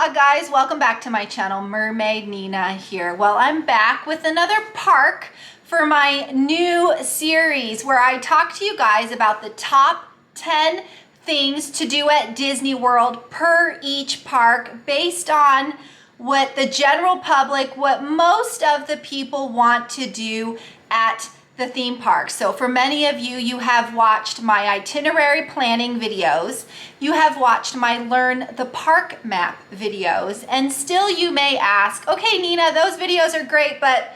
Aloha guys, welcome back to my channel. Mermaid Nina here. Well, I'm back with another park for my new series where I talk to you guys about the top 10 things to do at Disney World per each park based on what the general public, what most of the people want to do at the theme park. So for many of you, you have watched my itinerary planning videos, you have watched my learn the park map videos, and still you may ask, okay Nina, those videos are great, but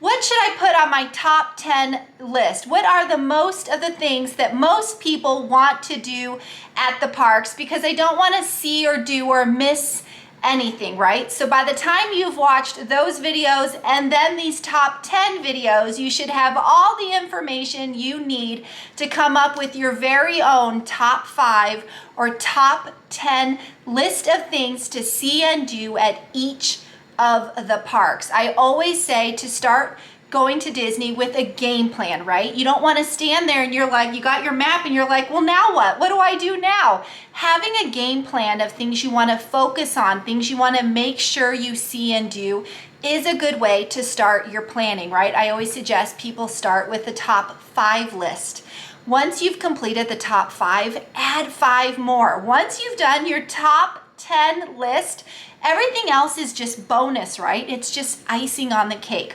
what should I put on my top 10 list? What are the most of the things that most people want to do at the parks because they don't want to see or do or miss anything, right? So by the time you've watched those videos and then these top 10 videos, you should have all the information you need to come up with your very own top 5 or top 10 list of things to see and do at each of the parks. I always say to start going to Disney with a game plan, right? You don't want to stand there and you're like, you got your map and you're like, well, now what? What do I do now? Having a game plan of things you want to focus on, things you want to make sure you see and do is a good way to start your planning, right? I always suggest people start with the top 5 list. Once you've completed the top 5, add 5 more. Once you've done your top 10 list, everything else is just bonus, right? It's just icing on the cake.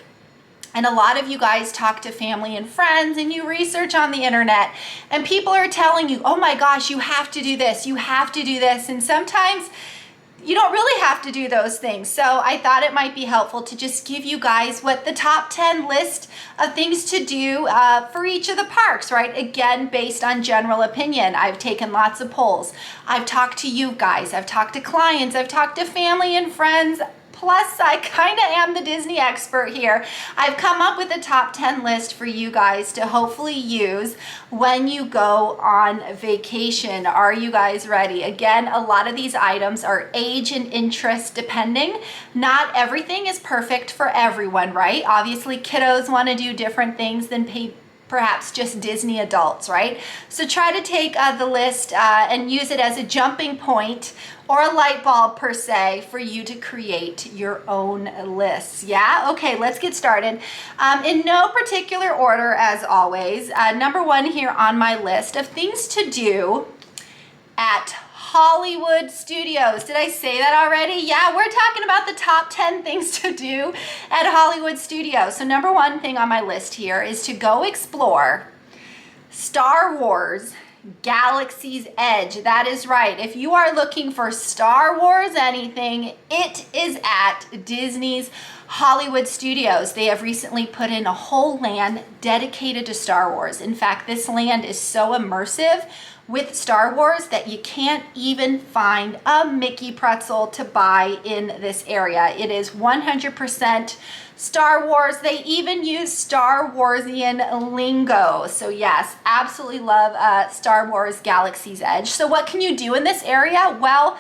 And a lot of you guys talk to family and friends and you research on the internet and people are telling you, oh my gosh, you have to do this, you have to do this. And sometimes you don't really have to do those things. So I thought it might be helpful to just give you guys what the top 10 list of things to do for each of the parks, right? Again, based on general opinion. I've taken lots of polls. I've talked to you guys. I've talked to clients. I've talked to family and friends. Plus, I kind of am the Disney expert here. I've come up with a top 10 list for you guys to hopefully use when you go on vacation. Are you guys ready? Again, a lot of these items are age and interest depending. Not everything is perfect for everyone, right? Obviously, kiddos want to do different things than perhaps just Disney adults, right? So try to take the list and use it as a jumping point or a light bulb per se for you to create your own lists. Yeah? Okay, let's get started. In no particular order as always, number 1 here on my list of things to do at Hollywood Studios. Did I say that already? Yeah, we're talking about the top 10 things to do at Hollywood Studios. So number 1 thing on my list here is to go explore Star Wars Galaxy's Edge. That is right. If you are looking for Star Wars anything, it is at Disney's Hollywood Studios. They have recently put in a whole land dedicated to Star Wars. In fact, this land is so immersive with Star Wars that you can't even find a Mickey pretzel to buy in this area. It is 100% Star Wars. They even use Star Warsian lingo. So yes, absolutely love Star Wars Galaxy's Edge. So what can you do in this area? Well,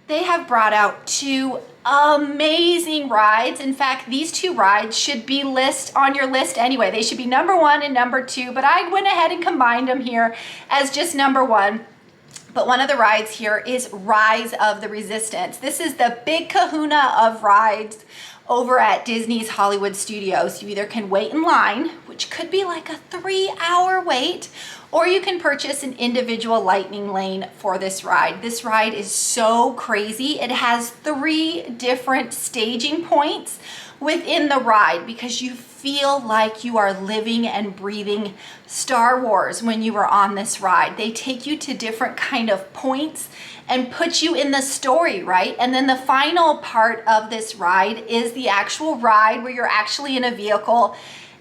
they have brought out 2 amazing rides. In fact, these 2 rides should be on your list anyway. They should be number 1 and number 2, but I went ahead and combined them here as just number 1. But one of the rides here is Rise of the Resistance. This is the big kahuna of rides over at Disney's Hollywood Studios. You either can wait in line, which could be like a 3-hour wait, or you can purchase an individual lightning lane for this ride. This ride is so crazy. It has 3 different staging points within the ride because you feel like you are living and breathing Star Wars when you are on this ride. They take you to different kind of points and put you in the story, right? And then the final part of this ride is the actual ride where you're actually in a vehicle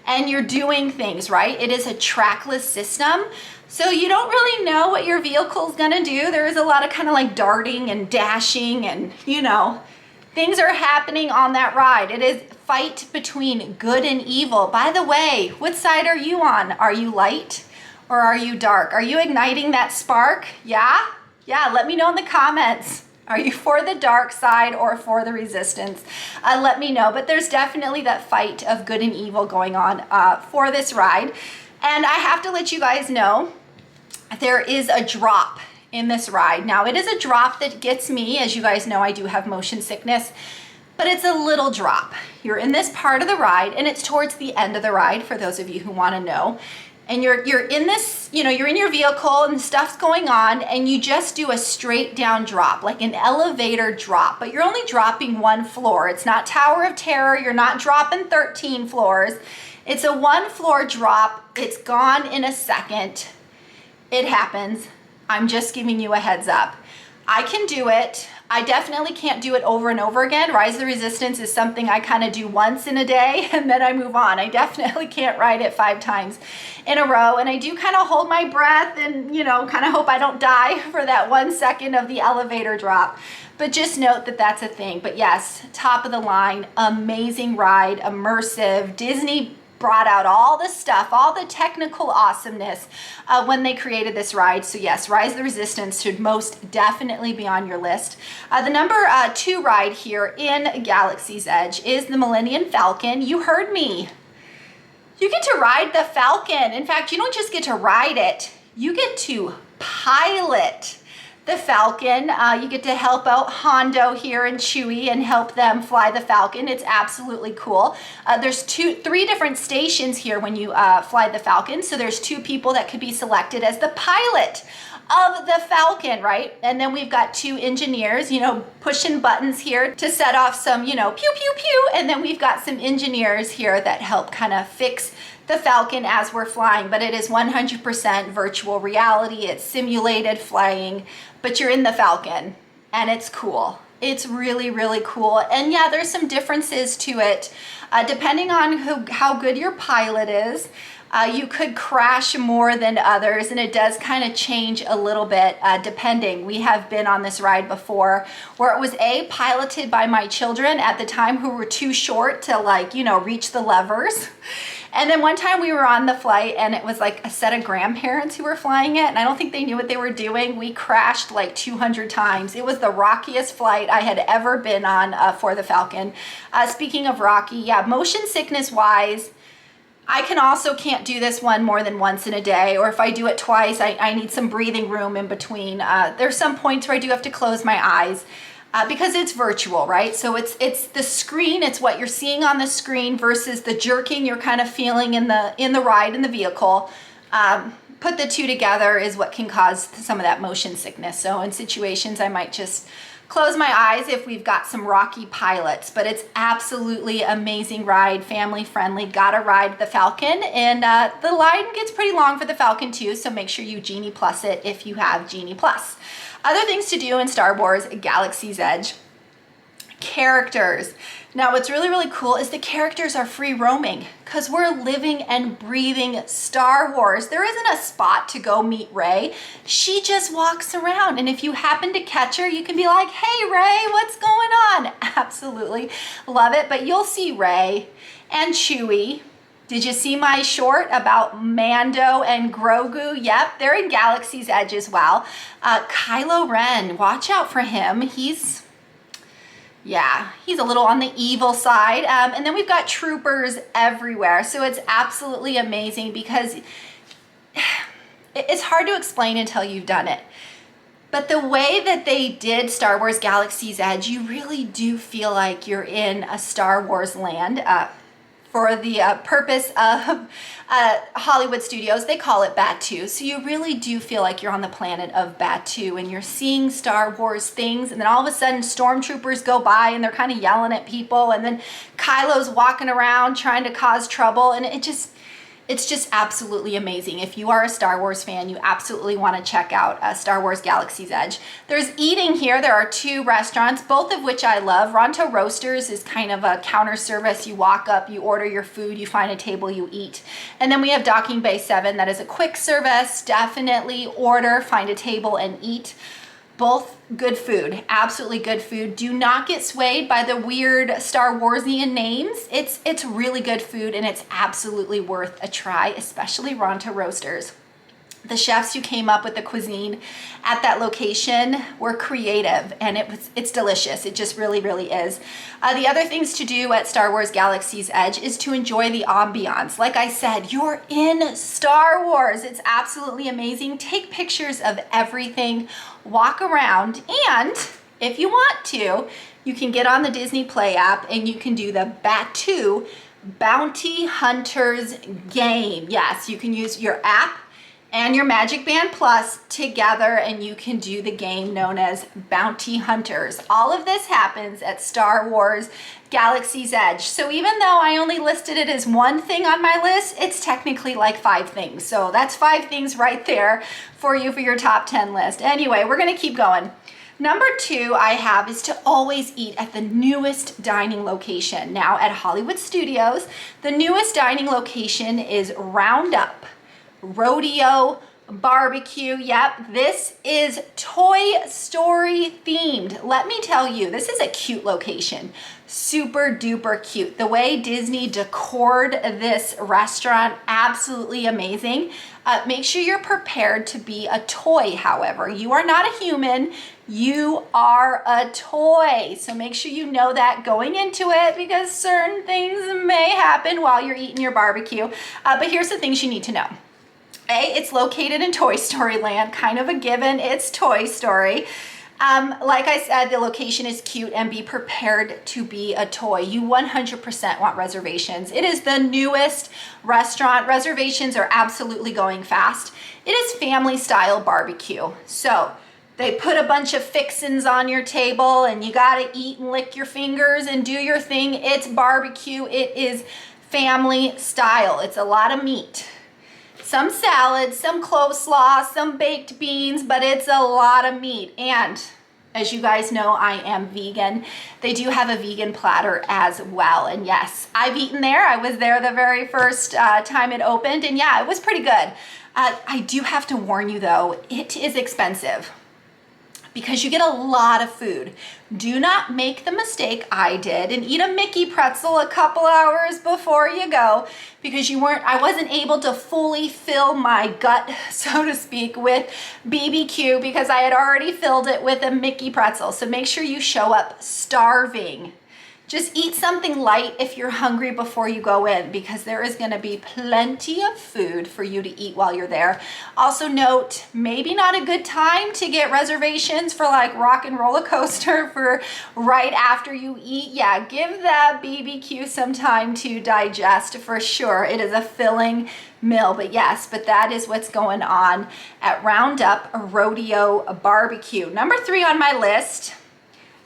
and you're doing things, right? It is a trackless system. So you don't really know what your vehicle is gonna do. There is a lot of kind of like darting and dashing and, you know, things are happening on that ride. It is fight between good and evil. By the way, what side are you on? Are you light or are you dark? Are you igniting that spark? Yeah? Yeah, let me know in the comments. Are you for the dark side or for the resistance? Let me know. But there's definitely that fight of good and evil going on for this ride. And I have to let you guys know there is a drop in this ride. Now it is a drop that gets me. As you guys know, I do have motion sickness, but it's a little drop. You're in this part of the ride, and it's towards the end of the ride for those of you who want to know. And you're in this, you know, you're in your vehicle and stuff's going on, and you just do a straight down drop, like an elevator drop, but you're only dropping one floor. It's not Tower of Terror. You're not dropping 13 floors. It's a one floor drop. It's gone in a second. It happens. I'm just giving you a heads up. I can do it. I definitely can't do it over and over again. Rise of the Resistance is something I kind of do once in a day and then I move on. I definitely can't ride it 5 times in a row. And I do kind of hold my breath and, you know, kind of hope I don't die for that 1 second of the elevator drop. But just note that that's a thing. But yes, top of the line, amazing ride, immersive. Disney brought out all the stuff, all the technical awesomeness when they created this ride. So yes, Rise of the Resistance should most definitely be on your list. The number 2 ride here in Galaxy's Edge is the Millennium Falcon. You heard me. You get to ride the Falcon. In fact, you don't just get to ride it, you get to pilot the Falcon. You get to help out Hondo here and Chewie and help them fly the Falcon. It's absolutely cool. There's 3 different stations here when you fly the Falcon. So there's 2 people that could be selected as the pilot of the Falcon, right? And then we've got 2 engineers, you know, pushing buttons here to set off some, you know, pew, pew, pew. And then we've got some engineers here that help kind of fix the Falcon as we're flying, but it is 100% virtual reality. It's simulated flying, but you're in the Falcon and it's cool. It's really, really cool. And yeah, there's some differences to it. Depending on how good your pilot is, you could crash more than others, and it does kind of change a little bit depending. We have been on this ride before where it was piloted by my children at the time who were too short to, like, you know, reach the levers. And then one time we were on the flight and it was like a set of grandparents who were flying it, and I don't think they knew what they were doing. We crashed like 200 times. It was the rockiest flight I had ever been on for the Falcon. Speaking of rocky, yeah, motion sickness wise, I can't do this one more than once in a day, or if I do it twice, I need some breathing room in between. There's some points where I do have to close my eyes. Because it's virtual, right? So it's the screen, it's what you're seeing on the screen versus the jerking you're kind of feeling in the ride in the vehicle. Put the 2 together is what can cause some of that motion sickness. So in situations, I might just close my eyes if we've got some rocky pilots. But it's absolutely amazing ride, family friendly. Gotta ride the Falcon, and the line gets pretty long for the Falcon too. So make sure you Genie Plus it if you have Genie Plus. Other things to do in Star Wars Galaxy's Edge. Characters. Now what's really, really cool is the characters are free roaming because we're living and breathing Star Wars. There isn't a spot to go meet Rey. She just walks around, and if you happen to catch her, you can be like, hey Rey, what's going on? Absolutely love it. But you'll see Rey and Chewie. Did you see my short about Mando and Grogu? Yep, they're in Galaxy's Edge as well. Kylo Ren, watch out for him. He's a little on the evil side. And then we've got troopers everywhere. So it's absolutely amazing because it's hard to explain until you've done it. But the way that they did Star Wars Galaxy's Edge, you really do feel like you're in a Star Wars land. For the purpose of Hollywood Studios, they call it Batuu. So you really do feel like you're on the planet of Batuu and you're seeing Star Wars things, and then all of a sudden stormtroopers go by and they're kind of yelling at people, and then Kylo's walking around trying to cause trouble, and it's just absolutely amazing. If you are a Star Wars fan, you absolutely want to check out Star Wars Galaxy's Edge. There's eating here. There are 2 restaurants, both of which I love. Ronto Roasters is kind of a counter service. You walk up, you order your food, you find a table, you eat. And then we have Docking Bay 7. That is a quick service. Definitely order, find a table, and eat. Both good food, absolutely good food. Do not get swayed by the weird Star Warsian names. It's really good food, and it's absolutely worth a try, especially Ronto Roasters. The chefs who came up with the cuisine at that location were creative, and it's delicious. It just really, really is. The other things to do at Star Wars Galaxy's Edge is to enjoy the ambiance. Like I said, you're in Star Wars. It's absolutely amazing. Take pictures of everything, walk around, and if you want to, you can get on the Disney Play app and you can do the Batuu Bounty Hunters game. Yes, you can use your app and your Magic Band Plus together, and you can do the game known as Bounty Hunters. All of this happens at Star Wars Galaxy's Edge. So even though I only listed it as one thing on my list, it's technically like 5 things. So that's 5 things right there for you for your top 10 list. Anyway, we're gonna keep going. Number 2 I have is to always eat at the newest dining location. Now at Hollywood Studios, the newest dining location is Roundup Rodeo Barbecue. Yep, this is Toy Story themed. Let me tell you, this is a cute location. Super duper cute. The way Disney decored this restaurant, absolutely amazing. Make sure you're prepared to be a toy, however. You are not a human, you are a toy. So make sure you know that going into it, because certain things may happen while you're eating your barbecue. But here's the things you need to know. It's located in Toy Story Land, kind of a given, it's Toy Story. Like I said, the location is cute, and be prepared to be a toy. You 100% want reservations. It is the newest restaurant. Reservations are absolutely going fast. It is family style barbecue. So they put a bunch of fixins on your table and you gotta eat and lick your fingers and do your thing. It's barbecue, it is family style. It's a lot of meat. Some salad, some coleslaw, some baked beans, but it's a lot of meat. And as you guys know, I am vegan. They do have a vegan platter as well. And yes, I've eaten there. I was there the very first time it opened. And yeah, it was pretty good. I do have to warn you though, it is expensive, because you get a lot of food. Do not make the mistake I did and eat a Mickey pretzel a couple hours before you go, because I wasn't able to fully fill my gut, so to speak, with BBQ, because I had already filled it with a Mickey pretzel. So make sure you show up starving. Just eat something light if you're hungry before you go in, because there is going to be plenty of food for you to eat while you're there. Also note, maybe not a good time to get reservations for like Rock and Roller Coaster for right after you eat. Yeah, give that BBQ some time to digest for sure. It is a filling meal, but yes, but that is what's going on at Roundup Rodeo Barbecue. Number 3 on my list,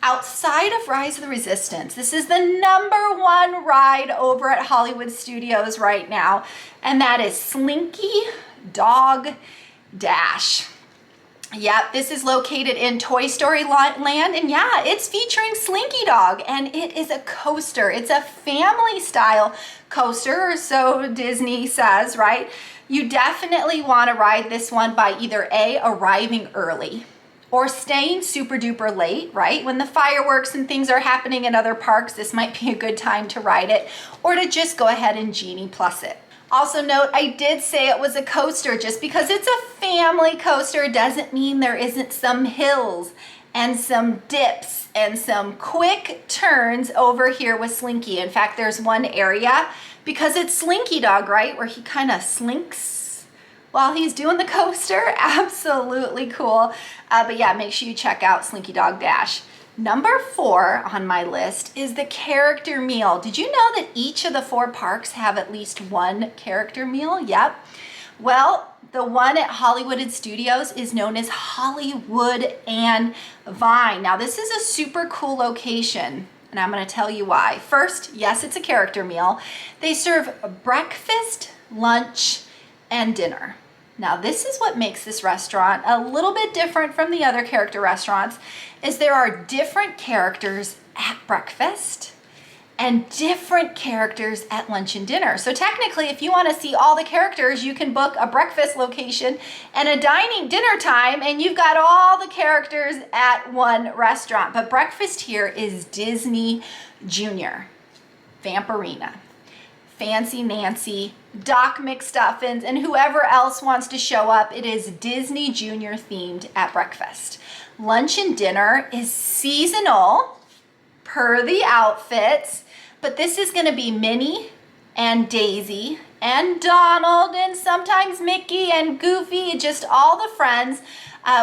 outside of Rise of the Resistance, this is the #1 ride over at Hollywood Studios right now, and that is Slinky Dog Dash. Yep, this is located in Toy Story Land, and yeah, it's featuring Slinky Dog, and it is a coaster. It's a family style coaster, or so Disney says, right? You definitely want to ride this one by either A, arriving early, or staying super duper late, right? When the fireworks and things are happening in other parks, this might be a good time to ride it, or to just go ahead and Genie Plus it. Also note, I did say it was a coaster. Just because it's a family coaster doesn't mean there isn't some hills and some dips and some quick turns over here with Slinky. In fact, there's one area, because it's Slinky Dog, right, where he kind of slinks while he's doing the coaster. Absolutely cool. But yeah, make sure you check out Slinky Dog Dash. Number 4 on my list is the character meal. Did you know that each of the 4 parks have at least one character meal? Yep. Well, the one at Hollywood Studios is known as Hollywood and Vine. Now, this is a super cool location, and I'm going to tell you why. First, yes, it's a character meal. They serve breakfast, lunch, and dinner. Now, this is what makes this restaurant a little bit different from the other character restaurants, is there are different characters at breakfast and different characters at lunch and dinner. So technically, if you want to see all the characters, you can book a breakfast location and a dining dinner time, and you've got all the characters at one restaurant. But breakfast here is Disney Junior, Vampirina, Fancy Nancy, Doc McStuffins, and whoever else wants to show up. It is Disney Junior themed at breakfast. Lunch and dinner is seasonal per the outfits, but this is going to be Minnie and Daisy and Donald and sometimes Mickey and Goofy, just all the friends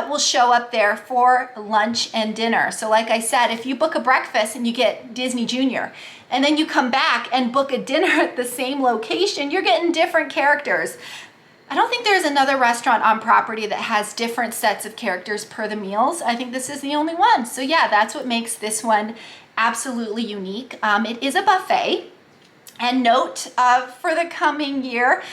will show up there for lunch and dinner. So like I said, if you book a breakfast and you get Disney Junior, and then you come back and book a dinner at the same location, you're getting different characters. I don't think there's another restaurant on property that has different sets of characters per the meals. I think this is the only one. So yeah, that's what makes this one absolutely unique. It is a buffet. And note for the coming year,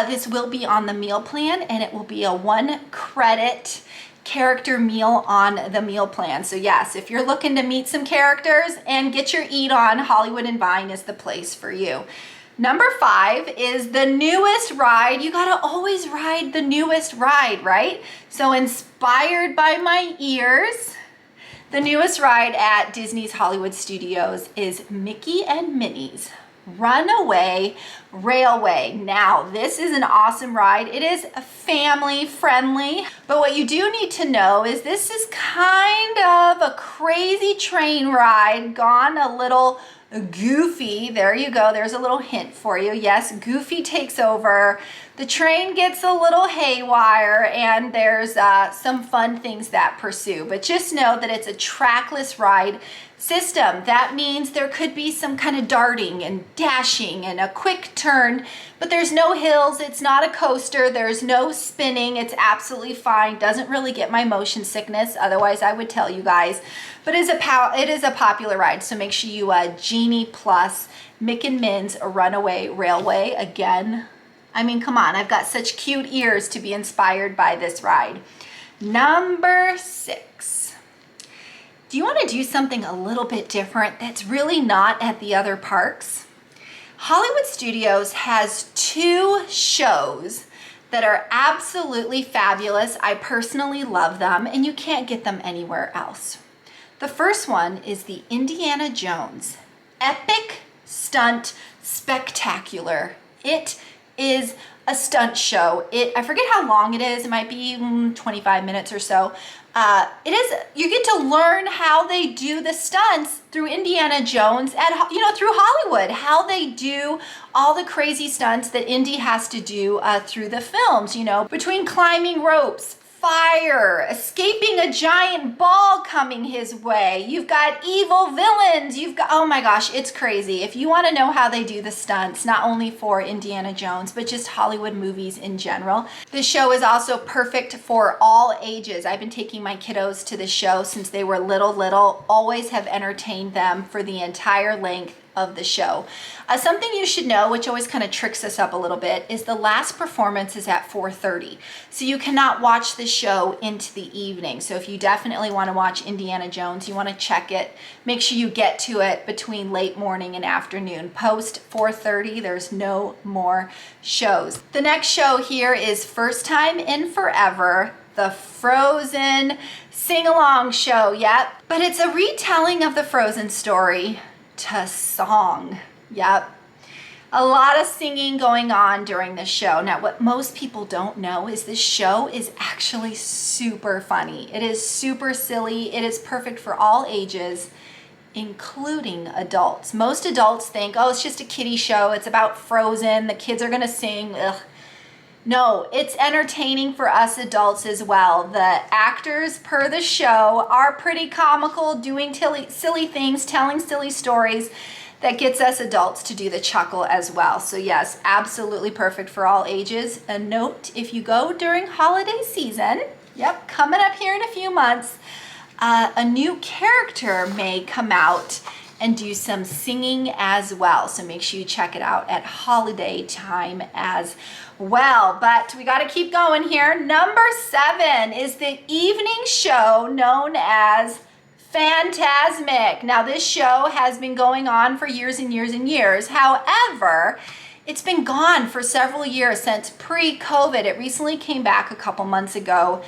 this will be on the meal plan, and it will be a 1 credit character meal on the meal plan. So yes, if you're looking to meet some characters and get your eat on, Hollywood and Vine is the place for you. Number 5 is the newest ride. You gotta always ride the newest ride, right? So inspired by my ears, the newest ride at Disney's Hollywood Studios is Mickey and Minnie's Runaway Railway. Now, this is an awesome ride. It is family friendly, but what you do need to know is this is kind of a crazy train ride gone a little goofy. There you go. There's a little hint for you. Yes, Goofy takes over. The train gets a little haywire, and there's some fun things that pursue. But just know that it's a trackless ride system. That means there could be some kind of darting and dashing and a quick turn, but there's no hills. It's not a coaster. There's no spinning. It's absolutely fine. Doesn't really get my motion sickness. Otherwise, I would tell you guys. But it is a popular ride, so make sure you Genie Plus Mick and Min's Runaway Railway. Again, I mean, come on. I've got such cute ears to be inspired by this ride. Number 6. Do you want to do something a little bit different that's really not at the other parks? Hollywood Studios has 2 shows that are absolutely fabulous. I personally love them, and you can't get them anywhere else. The first one is the Indiana Jones Epic Stunt Spectacular. It is a stunt show. I forget how long it is. It might be 25 minutes or so. You get to learn how they do the stunts through Indiana Jones through Hollywood, how they do all the crazy stunts that Indy has to do through the films, between climbing ropes, fire, escaping a giant ball coming his way. You've got evil villains. Oh my gosh, it's crazy. If you want to know how they do the stunts, not only for Indiana Jones, but just Hollywood movies in general, this show is also perfect for all ages. I've been taking my kiddos to the show since they were little, always have entertained them for the entire length of the show. Something you should know, which always kind of tricks us up a little bit, is the last performance is at 4:30. So you cannot watch the show into the evening. So if you definitely want to watch Indiana Jones, you want to check it. Make sure you get to it between late morning and afternoon. Post 4:30, there's no more shows. The next show here is First Time in Forever, the Frozen sing-along show. Yep, but it's a retelling of the Frozen story to song. Yep. A lot of singing going on during the show. Now, what most people don't know is this show is actually super funny. It is super silly. It is perfect for all ages, including adults. Most adults think, oh, it's just a kiddie show. It's about Frozen. The kids are going to sing. Ugh. No, it's entertaining for us adults as well. The actors per the show are pretty comical, doing silly things, telling silly stories that gets us adults to do the chuckle as well. So yes, absolutely perfect for all ages. A note, if you go during holiday season, yep, coming up here in a few months, a new character may come out and do some singing as well. So make sure you check it out at holiday time as well. But we got to keep going here. Number 7 is the evening show known as Fantasmic. Now, this show has been going on for years and years and years. However, it's been gone for several years since pre-COVID. It recently came back a couple months ago.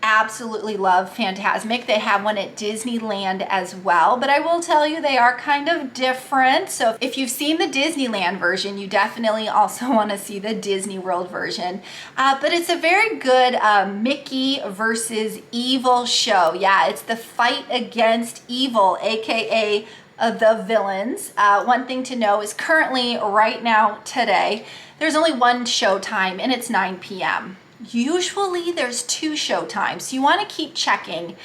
absolutely love Fantasmic. They have one at Disneyland as well, but I will tell you they are kind of different. So if you've seen the Disneyland version, you definitely also want to see the Disney World version. But it's a very good Mickey versus evil show. Yeah, it's the fight against evil, aka the villains. One thing to know is currently, right now, today, there's only one show time and it's 9 p.m. Usually there's 2 show times. So you want to keep checking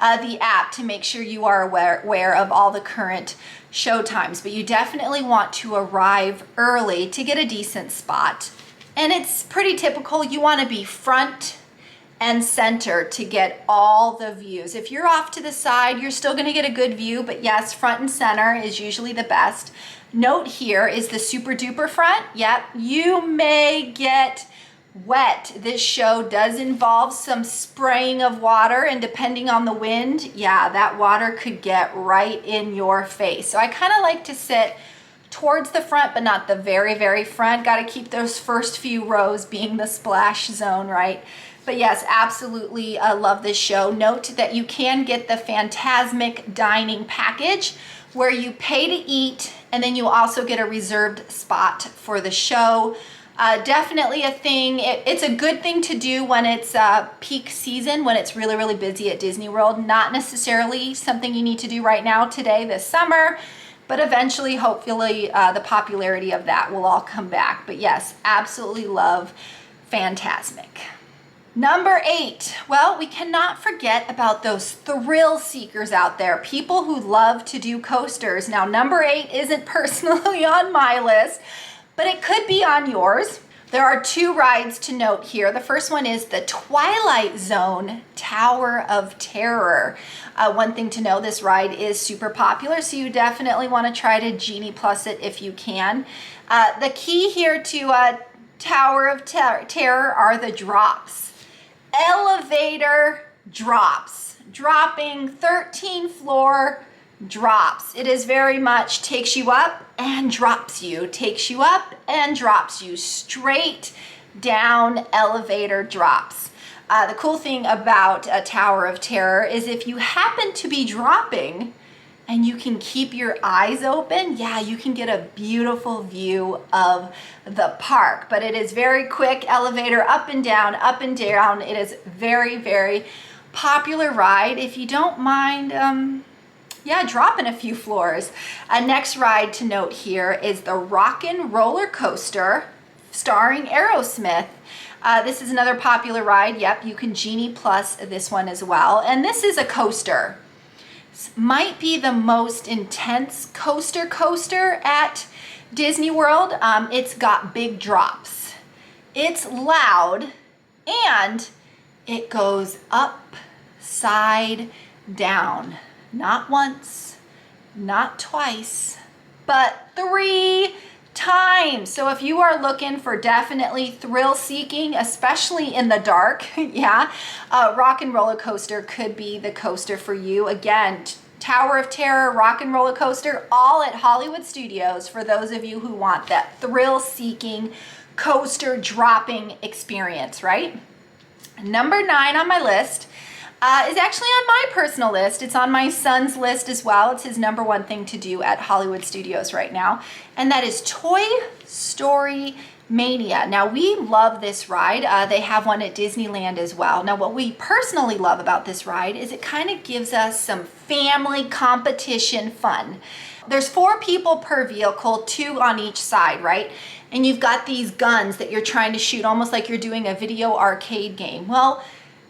the app to make sure you are aware of all the current show times. But you definitely want to arrive early to get a decent spot. And it's pretty typical. You want to be front and center to get all the views. If you're off to the side, you're still going to get a good view. But yes, front and center is usually the best. Note here is the super duper front. Yep, you may get wet. This show does involve some spraying of water, and depending on the wind, yeah, that water could get right in your face. So I kind of like to sit towards the front, but not the very front. Got to keep those first few rows being the splash zone, right? But yes, absolutely love this show. Note that you can get the Fantasmic dining package where you pay to eat, and then you also get a reserved spot for the show. Definitely a thing. It's a good thing to do when it's peak season, when it's really busy at Disney World. Not necessarily something you need to do right now, today, this summer, but eventually, hopefully, the popularity of that will all come back. But yes, absolutely love Fantasmic. Number 8, well, we cannot forget about those thrill seekers out there, people who love to do coasters. Now, number 8 isn't personally on my list, but it could be on yours. There are 2 rides to note here. The first one is the Twilight Zone Tower of Terror. One thing to know, this ride is super popular, so you definitely want to try to Genie Plus it if you can. The key here to Tower of Terror are the drops. Elevator drops, dropping 13th floor drops. It is very much takes you up and drops you, takes you up and drops you, straight down elevator drops. The cool thing about a Tower of Terror is if you happen to be dropping and you can keep your eyes open, yeah, you can get a beautiful view of the park. But it is very quick, elevator up and down, up and down. It is very popular ride if you don't mind dropping a few floors. Next ride to note here is the Rockin' Roller Coaster starring Aerosmith. This is another popular ride. Yep, you can Genie Plus this one as well. And this is a coaster. Might be the most intense coaster at Disney World. It's got big drops. It's loud and it goes upside down. Not once, not twice, but 3 times. So if you are looking for definitely thrill seeking, especially in the dark, yeah, Rockin' Roller Coaster could be the coaster for you. Again, Tower of Terror, Rockin' Roller Coaster, all at Hollywood Studios for those of you who want that thrill seeking coaster dropping experience, right? Number 9 on my list is actually on my personal list. It's on my son's list as well. It's his number 1 thing to do at Hollywood Studios right now, and that is Toy Story Mania. Now, we love this ride. They have one at Disneyland as well. Now, what we personally love about this ride is it kind of gives us some family competition fun. There's 4 people per vehicle, 2 on each side, right? And you've got these guns that you're trying to shoot, almost like you're doing a video arcade game. Well,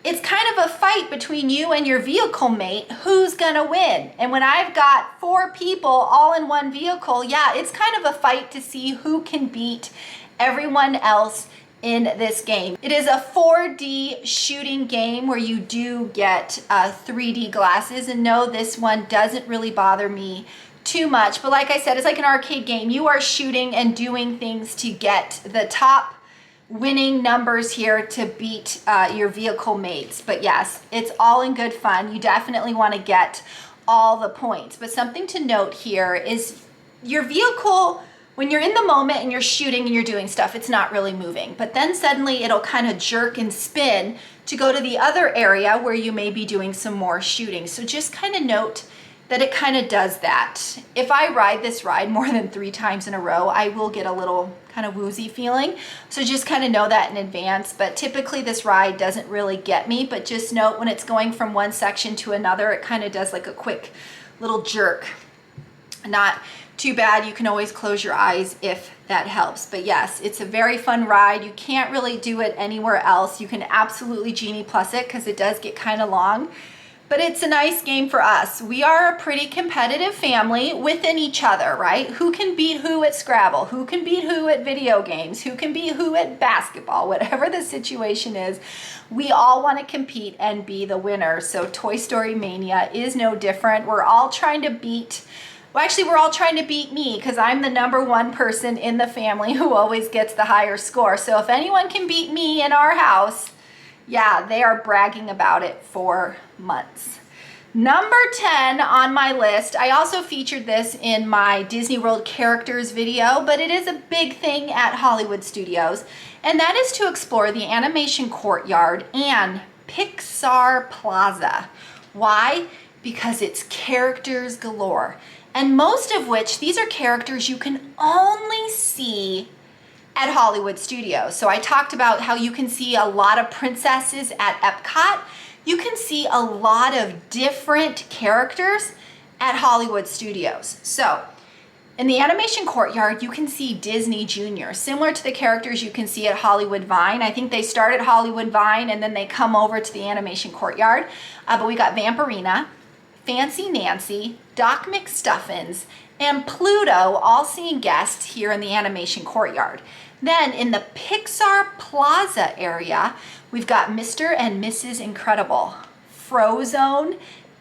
it's kind of a fight between you and your vehicle mate, who's gonna win. And when I've got 4 people all in one vehicle, yeah, it's kind of a fight to see who can beat everyone else in this game. It is a 4D shooting game where you do get 3D glasses, and no, this one doesn't really bother me too much. But like I said, it's like an arcade game. You are shooting and doing things to get the top winning numbers here to beat your vehicle mates. But yes, it's all in good fun. You definitely want to get all the points. But something to note here is your vehicle when you're in the moment and you're shooting and you're doing stuff, it's not really moving. But then suddenly it'll kind of jerk and spin to go to the other area where you may be doing some more shooting. So just kind of note that it kind of does that. If I ride this ride more than 3 times in a row, I will get a little kind of woozy feeling. So just kind of know that in advance. But typically this ride doesn't really get me, but just note when it's going from one section to another, it kind of does like a quick little jerk. Not too bad. You can always close your eyes if that helps. But yes, it's a very fun ride. You can't really do it anywhere else. You can absolutely Genie Plus it because it does get kind of long. But it's a nice game for us. We are a pretty competitive family within each other, right? Who can beat who at Scrabble? Who can beat who at video games? Who can beat who at basketball? Whatever the situation is, we all want to compete and be the winner. So Toy Story Mania is no different. We're all trying to beat, well, actually, we're all trying to beat me because I'm the #1 person in the family who always gets the higher score. So if anyone can beat me in our house, yeah, they are bragging about it for months. Number 10 on my list, I also featured this in my Disney World characters video, but it is a big thing at Hollywood Studios, and that is to explore the animation courtyard and Pixar Plaza. Why? Because it's characters galore, and most of which, these are characters you can only see at Hollywood Studios. So I talked about how you can see a lot of princesses at Epcot. You can see a lot of different characters at Hollywood Studios. So in the animation courtyard, you can see Disney Junior, similar to the characters you can see at Hollywood Vine. I think they start at Hollywood Vine and then they come over to the animation courtyard. But we got Vampirina, Fancy Nancy, Doc McStuffins, and Pluto all seeing guests here in the animation courtyard. Then in the Pixar Plaza area, we've got Mr. and Mrs. Incredible, Frozone,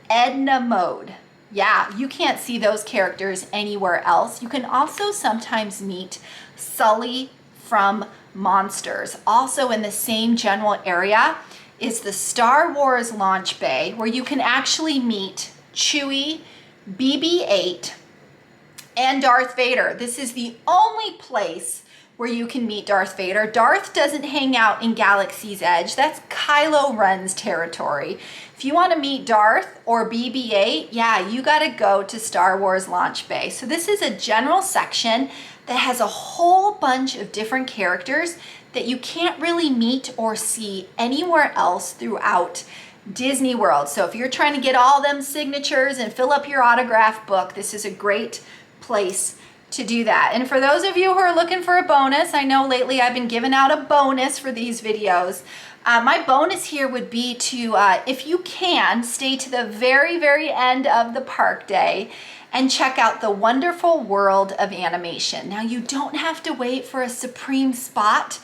Edna Mode. Yeah, you can't see those characters anywhere else. You can also sometimes meet Sully from Monsters. Also in the same general area is the Star Wars launch bay where you can actually meet Chewie, BB-8, and Darth Vader. This is the only place where you can meet Darth Vader. Darth doesn't hang out in Galaxy's Edge. That's Kylo Ren's territory. If you want to meet Darth or BB-8, yeah, you got to go to Star Wars Launch Bay. So this is a general section that has a whole bunch of different characters that you can't really meet or see anywhere else throughout Disney World. So if you're trying to get all them signatures and fill up your autograph book, this is a great place to do that. And for those of you who are looking for a bonus, I know lately I've been giving out a bonus for these videos. My bonus here would be to, if you can, stay to the very, very end of the park day and check out the wonderful world of animation. Now, you don't have to wait for a supreme spot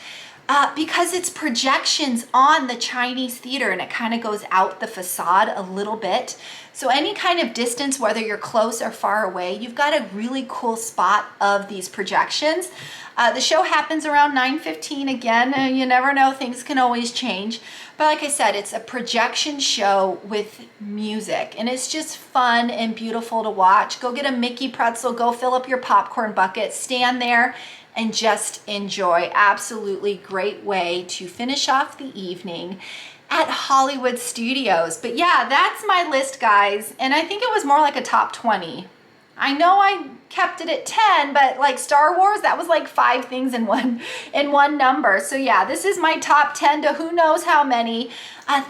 because it's projections on the Chinese theater and it kind of goes out the facade a little bit. So any kind of distance, whether you're close or far away, you've got a really cool spot of these projections. The show happens around 9:15 again. You never know, things can always change. But like I said, it's a projection show with music and it's just fun and beautiful to watch. Go get a Mickey pretzel, go fill up your popcorn bucket, stand there and just enjoy. Absolutely great way to finish off the evening at Hollywood Studios. But yeah, that's my list, guys. And I think it was more like a top 20. I know I kept it at 10, but like Star Wars, that was like 5 things in one number. So yeah, this is my top 10 to who knows how many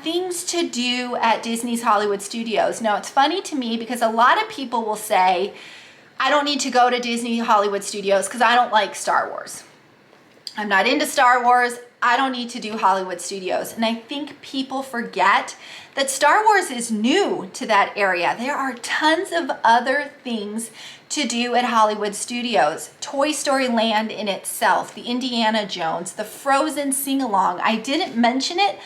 things to do at Disney's Hollywood Studios. Now, it's funny to me because a lot of people will say, I don't need to go to Disney Hollywood Studios because I don't like Star Wars. I'm not into Star Wars. I don't need to do Hollywood Studios. And I think people forget that Star Wars is new to that area. There are tons of other things to do at Hollywood Studios. Toy Story Land in itself, the Indiana Jones, the Frozen sing-along. I didn't mention it,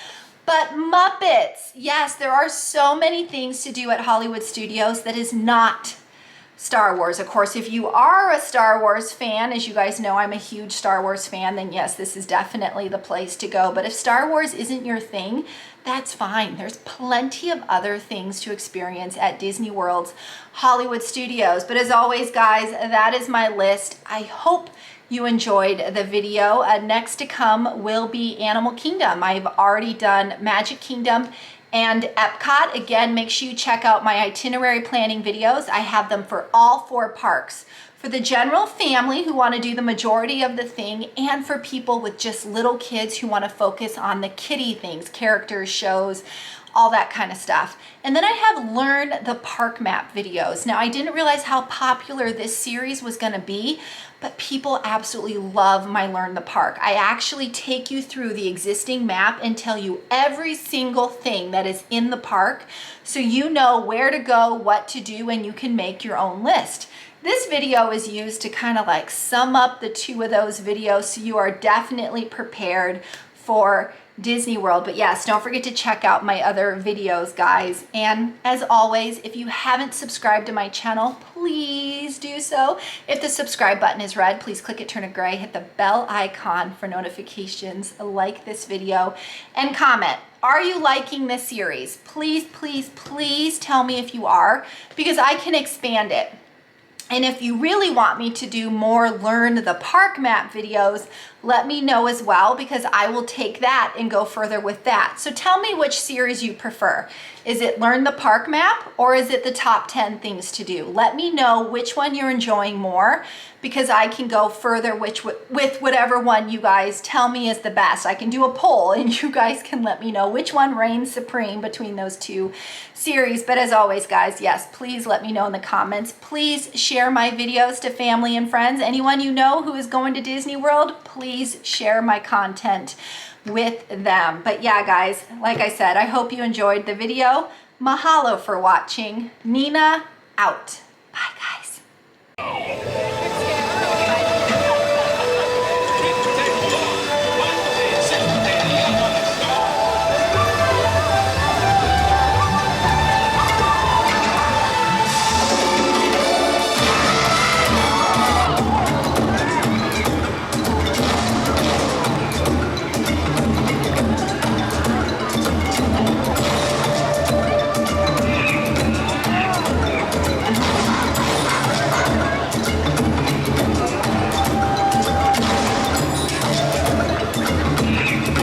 but Muppets. Yes, there are so many things to do at Hollywood Studios that is not Star Wars. Of course, if you are a Star Wars fan, as you guys know, I'm a huge Star Wars fan, then yes, this is definitely the place to go. But if Star Wars isn't your thing, that's fine. There's plenty of other things to experience at Disney World's Hollywood Studios. But as always, guys, that is my list. I hope you enjoyed the video. Next to come will be Animal Kingdom. I've already done Magic Kingdom and Epcot. Again, make sure you check out my itinerary planning videos. I have them for all 4 parks. For the general family who want to do the majority of the thing, and for people with just little kids who want to focus on the kiddie things, characters, shows, all that kind of stuff. And then I have Learn the Park Map videos. Now, I didn't realize how popular this series was going to be, but people absolutely love my Learn the Park. I actually take you through the existing map and tell you every single thing that is in the park so you know where to go, what to do, and you can make your own list. This video is used to kind of like sum up the 2 of those videos so you are definitely prepared for Disney World. But yes, don't forget to check out my other videos, guys. And as always, if you haven't subscribed to my channel, please do so. If the subscribe button is red, please click it, turn it gray, hit the bell icon for notifications, like this video, and comment. Are you liking this series? Please, please, please tell me if you are, because I can expand it. And if you really want me to do more Learn the Park Map videos, let me know as well, because I will take that and go further with that. So tell me which series you prefer. Is it Learn the Park Map, or is it the top 10 things to do? Let me know which one you're enjoying more, because I can go further with whatever one you guys tell me is the best. I can do a poll and you guys can let me know which one reigns supreme between those 2 series. But as always, guys, yes, please let me know in the comments. Please share my videos to family and friends. Anyone you know who is going to Disney World, please share my content with them. But yeah, guys, like I said, I hope you enjoyed the video. Mahalo for watching. Nina out.